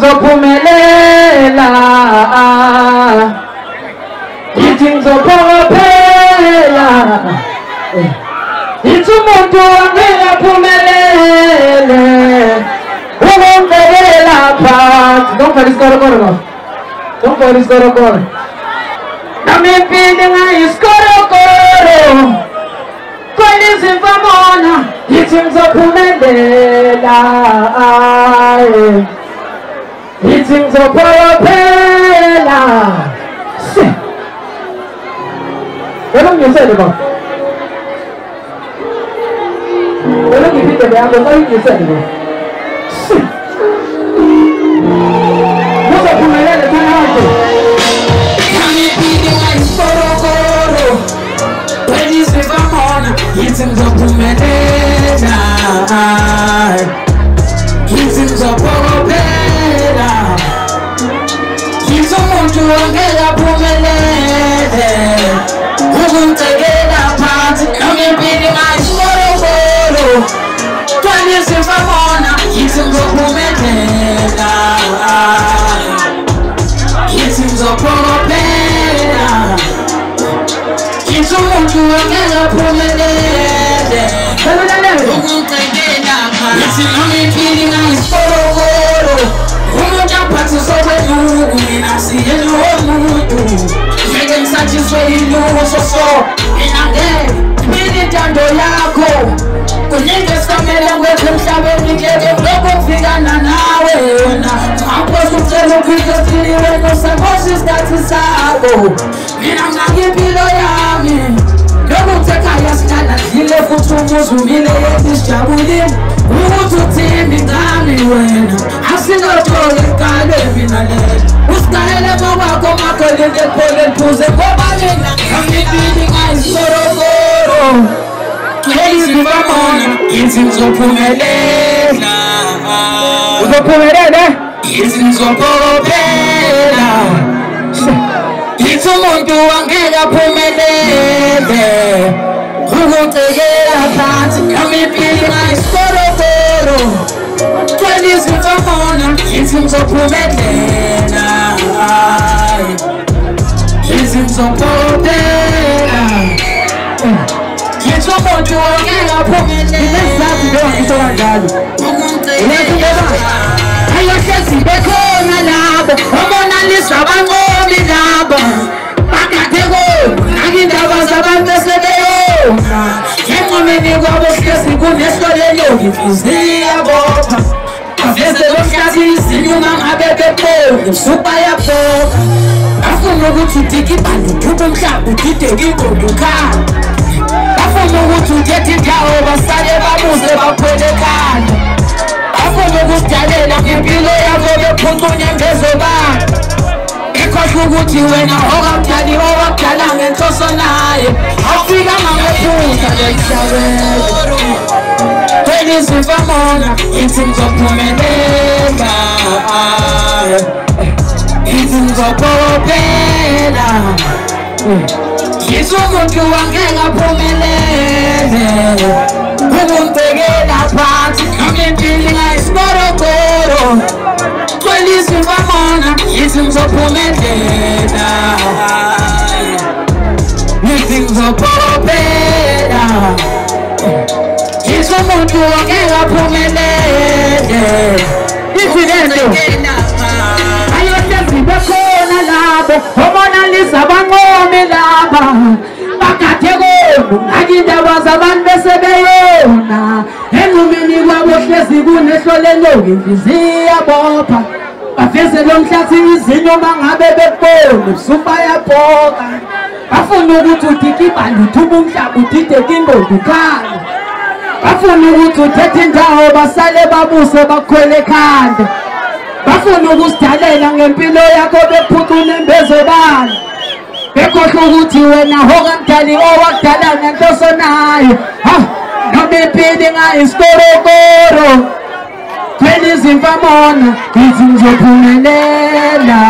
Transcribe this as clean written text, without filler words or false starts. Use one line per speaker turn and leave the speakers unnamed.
ngizophumelela, ngithi ngizophokophela, ngithi umuntu angeke aphumelele ukungibekela phansi. Don't fall isikorokoro, don't fall isikorokoro. Nami impilo ngayisikorokoro, kwelizimfamona ngithi ngizophumelela, ngithi ngizophokophela. Yebo ngisele baba. Yebo ngipinde behambe ngisele baba. Ngizophumelela kanjani? Nami impilo ngayisikorokoro, kwelizimfamona ngithi ngizophumelela, ngithi ngizophokophela, ngithi umuntu angeke aphumelele ukungibekela phansi. Nami impilo ngayisikorokoro, kwelizimfamona ngithi ngizophumelela, ngithi ngizophokophela, ngithi umuntu angeke aphumelele ukungibekela phansi. Nami impilo ngayisikorokoro, umuntu aphathiswe kweluku, mina siyena womuntu ngeke ngisathiswe yiluso. So mina ngeke ngibile intando yakho, kuningi esikamele kwethu emhlabeni, ngeke ngilokhu ngifikana nawe wena. Ngaphosa ucela uphike siliwe nosakhosa isikhathi sakho. Mina ngake impilo yami lokhu ekhaya sihlala dlile futhi umuzi umile yethu sijabulile ukuthi uthini ngami wena asinothole ngale mina lelo usigayele ngokwakho makolinde phole phuze ngoba mina ngipili ngayisikorokoro kwelizimfamona ngithi ngizophumelela, uzophumelela, ngithi ngizophokophela, ngithi umuntu angeke aphumelele ukungibekela phansi. Nami impilo ngayisikorokoro, kwelizimfamona ngithi ngizophumelela, ngithi ngizophokophela, ngithi umuntu angeke aphumelele ukungibekela. Ayohlezi bekhona labo abonalisa abanqobi labo bakade kona indaba zabantu esebeyona enqameni kwabo hlezi kunesolelo inhliziyo bopha aveze lomhlathi izinyuma ngabe bebona supa yabopha afuna ukuthi udike ibhande uphuphe umhlaba udideke ingondo ukhala afuna ukuthi ukhethe indawo basale babuze baphele ekhanda afuna ukusidalela ngempilo yabo bephuncunya ngezobani ikhohlwa ukuthi wena okamdali owakudala ngenhloso naye awufika mangephutha emhlabeni kwelizimfamona ngithi ngizophumelela, ngithi ngizophokophela, ngithi umuntu angeke aphumelele ukungibekela phansi. Nami impilo ngayisikorokoro, kwelizimfamona ngithi ngizophumelela, ngithi ngizophokophela, ngithi umuntu angeke aphumelele. Ithi lento ayohlezi bekhona labo obonalisa abanqomi laba bakade kona indaba zabantu besebeyona enqumeni kwabo hlezi kunehlolelo inhliziyo bopha baveze lomhlathi izinyo mangabe bebona supa yabhoka bafuna ukuthi udike ibhande uthube umhlaba udideke ingondo ukhala bafuna ukuthi uthethe indawo basale babuse bakhwele ekhanda bafuna ukusidalela ngempilo yakho bephucule embezobani bekhohlwa ukuthi wena okamdali owakudala ngenhloso naye noma impilo ngayisikorokoro kwelizimfamona ngithi ngizophumelela.